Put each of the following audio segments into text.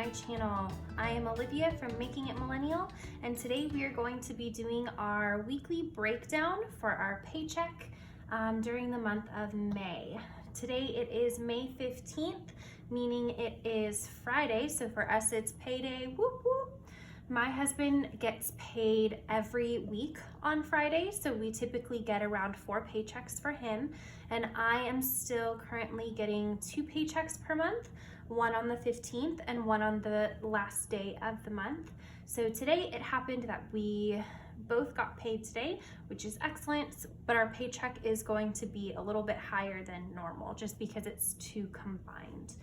my channel. I am Olivia from Making It Millennial, and today we are going to be doing our weekly breakdown for our paycheck during the month of May. Today it is May 15th, meaning it is Friday, so for us it's payday, whoop whoop. My husband gets paid every week on Friday, so we typically get around 4 paychecks for him, and I am still currently getting 2 paychecks per month, one on the 15th and one on the last day of the month. So today it happened that we both got paid today, which is excellent, but our paycheck is going to be a little bit higher than normal just because it's 2 combined.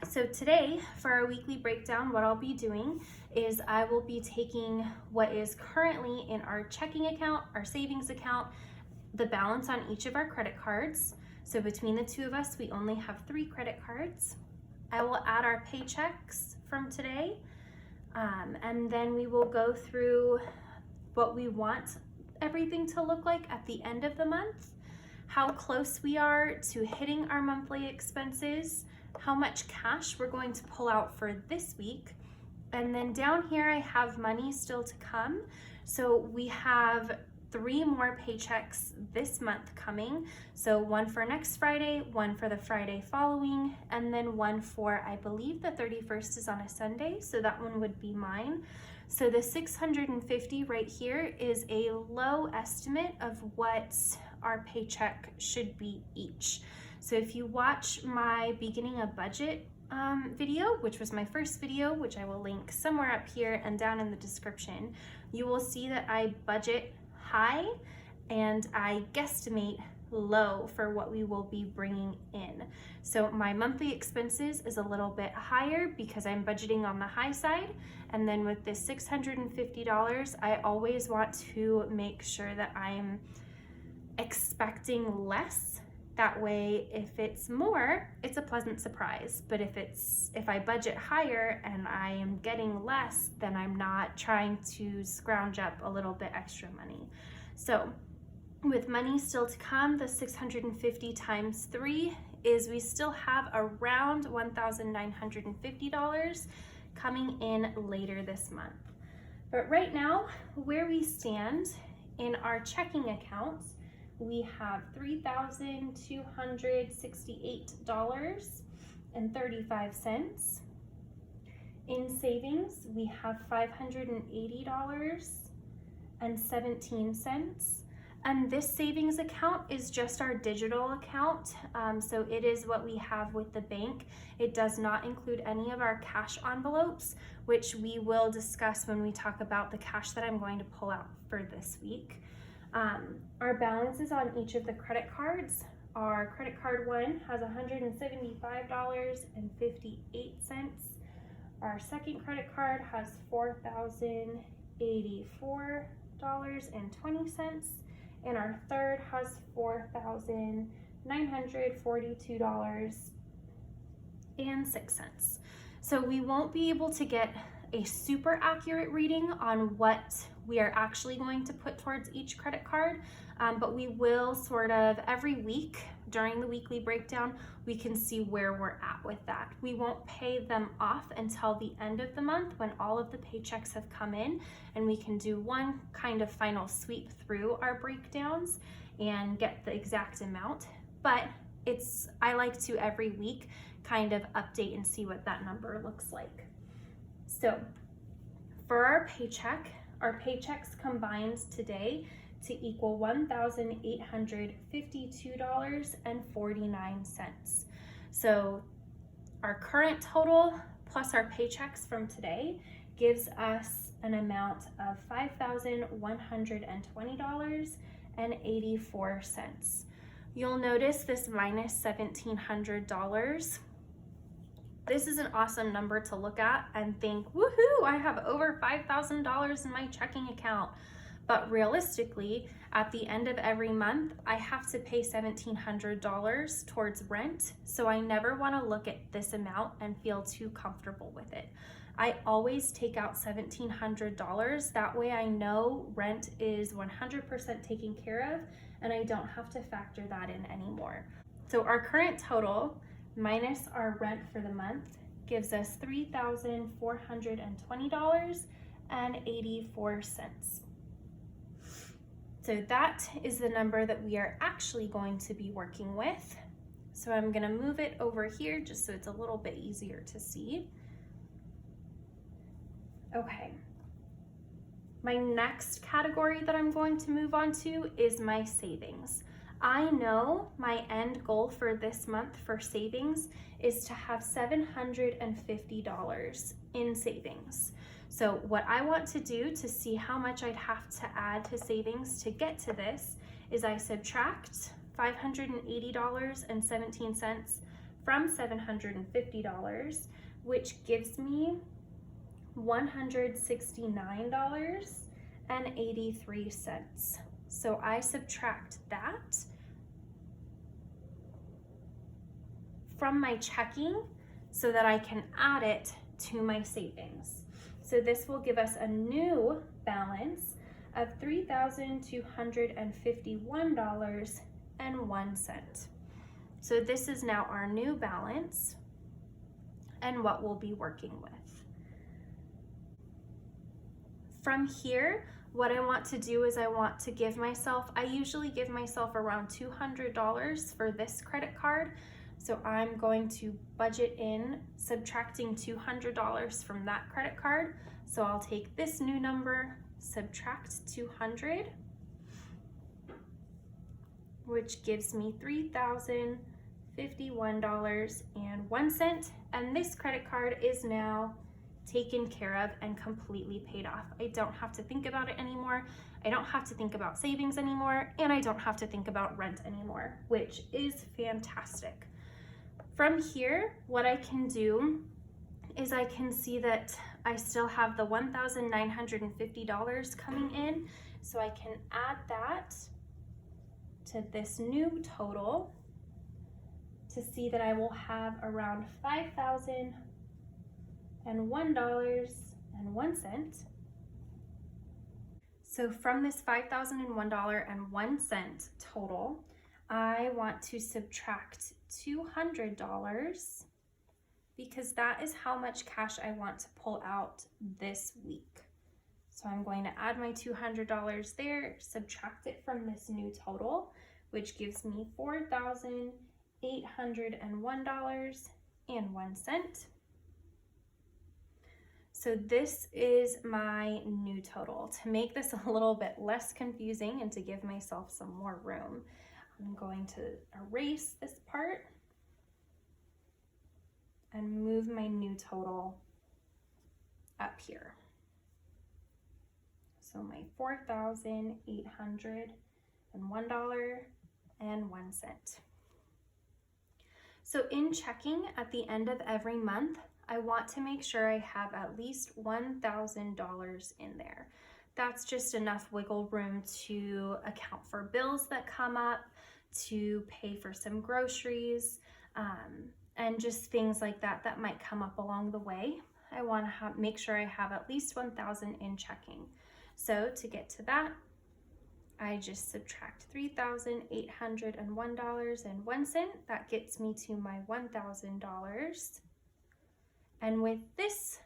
So today, for our weekly breakdown, what I'll be doing is I will be taking what is currently in our checking account, our savings account, the balance on each of our credit cards. So between the 2 of us, we only have 3 credit cards. I will add our paychecks from today, and then we will go through what we want everything to look like at the end of the month, how close we are to hitting our monthly expenses, how much cash we're going to pull out for this week. And then down here I have money still to come. So we have 3 more paychecks this month coming. So one for next Friday, one for the Friday following, and then one for, I believe the 31st is on a Sunday, so that one would be mine. So the $650 right here is a low estimate of what our paycheck should be each. So if you watch my beginning a budget video, which was my first video, which I will link somewhere up here and down in the description, you will see that I budget high and I guesstimate low for what we will be bringing in. So my monthly expenses is a little bit higher because I'm budgeting on the high side, and then with this $650, I always want to make sure that I'm expecting less. That way, if it's more, it's a pleasant surprise. But if I budget higher and I am getting less, then I'm not trying to scrounge up a little bit extra money. So with money still to come, the 650 times 3 is we still have around $1,950 coming in later this month. But right now, where we stand in our checking account, we have $3,268.35. In savings, we have $580.17. And this savings account is just our digital account. So it is what we have with the bank. It does not include any of our cash envelopes, which we will discuss when we talk about the cash that I'm going to pull out for this week. Our balances on each of the credit cards. Our credit card 1 has $175.58. Our second credit card has $4,084.20, and our third has $4,942.06. So we won't be able to get a super accurate reading on what we are actually going to put towards each credit card, but we will sort of every week during the weekly breakdown, we can see where we're at with that. We won't pay them off until the end of the month when all of the paychecks have come in, and we can do one kind of final sweep through our breakdowns and get the exact amount. But I like to every week kind of update and see what that number looks like. So for our paychecks combined today to equal $1,852.49. So our current total plus our paychecks from today gives us an amount of $5,120.84. You'll notice this minus $1,700. This is an awesome number to look at and think, woohoo, I have over $5,000 in my checking account. But realistically, at the end of every month, I have to pay $1,700 towards rent. So I never want to look at this amount and feel too comfortable with it. I always take out $1,700. That way I know rent is 100% taken care of and I don't have to factor that in anymore. So our current total minus our rent for the month gives us $3,420.84. So that is the number that we are actually going to be working with. So I'm going to move it over here just so it's a little bit easier to see. Okay. My next category that I'm going to move on to is my savings. I know my end goal for this month for savings is to have $750 in savings. So what I want to do to see how much I'd have to add to savings to get to this is I subtract $580.17 from $750, which gives me $169.83. So I subtract that from my checking so that I can add it to my savings. So this will give us a new balance of $3,251.01. So this is now our new balance and what we'll be working with. From here, what I want to do is I usually give myself around $200 for this credit card. So I'm going to budget in subtracting $200 from that credit card. So I'll take this new number, subtract 200, which gives me $3,051.01. And this credit card is now taken care of and completely paid off. I don't have to think about it anymore. I don't have to think about savings anymore, and I don't have to think about rent anymore, which is fantastic. From here, what I can do is I can see that I still have the $1,950 coming in, so I can add that to this new total to see that I will have around $5,001.01. So from this $5,001.01 total, I want to subtract $200 because that is how much cash I want to pull out this week. So I'm going to add my $200 there, subtract it from this new total, which gives me $4,801.01. So this is my new total. To make this a little bit less confusing and to give myself some more room, I'm going to erase this part and move my new total up here. So my $4,801.01. So in checking at the end of every month, I want to make sure I have at least $1,000 in there. That's just enough wiggle room to account for bills that come up, to pay for some groceries, and just things like that that might come up along the way. I want to make sure I have at least $1,000 in checking. So to get to that, I just subtract $3,801.01. That gets me to my $1,000. And with this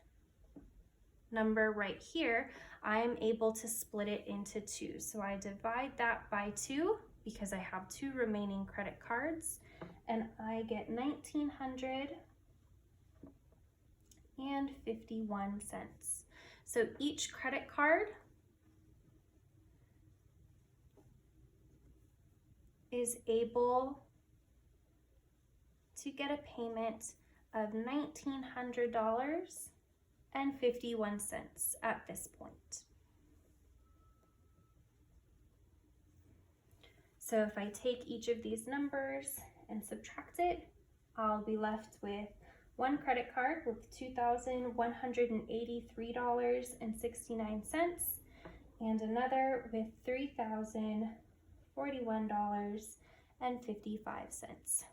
number right here, I am able to split it into two. So I divide that by 2 because I have 2 remaining credit cards, and I get $1,951. So each credit card is able to get a payment of $1,900.51 at this point. So if I take each of these numbers and subtract it, I'll be left with one credit card with $2,183.69 and another with $3,041.55.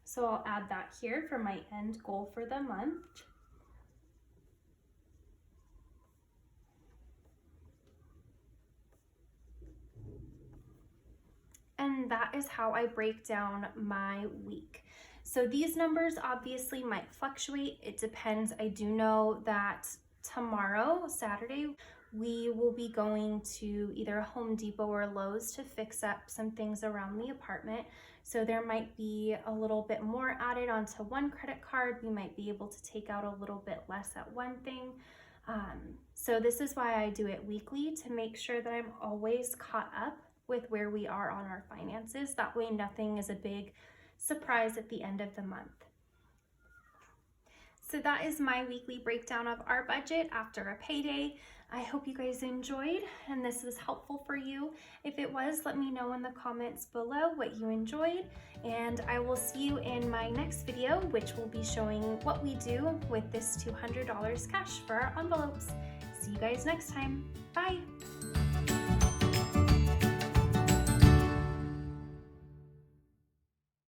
So I'll add that here for my end goal for the month. And that is how I break down my week. So these numbers obviously might fluctuate. It depends. I do know that tomorrow, Saturday, we will be going to either Home Depot or Lowe's to fix up some things around the apartment. So there might be a little bit more added onto one credit card. We might be able to take out a little bit less at one thing. So this is why I do it weekly, to make sure that I'm always caught up with where we are on our finances. That way nothing is a big surprise at the end of the month. So that is my weekly breakdown of our budget after a payday. I hope you guys enjoyed and this was helpful for you. If it was, let me know in the comments below what you enjoyed, and I will see you in my next video, which will be showing what we do with this $200 cash for our envelopes. See you guys next time. Bye.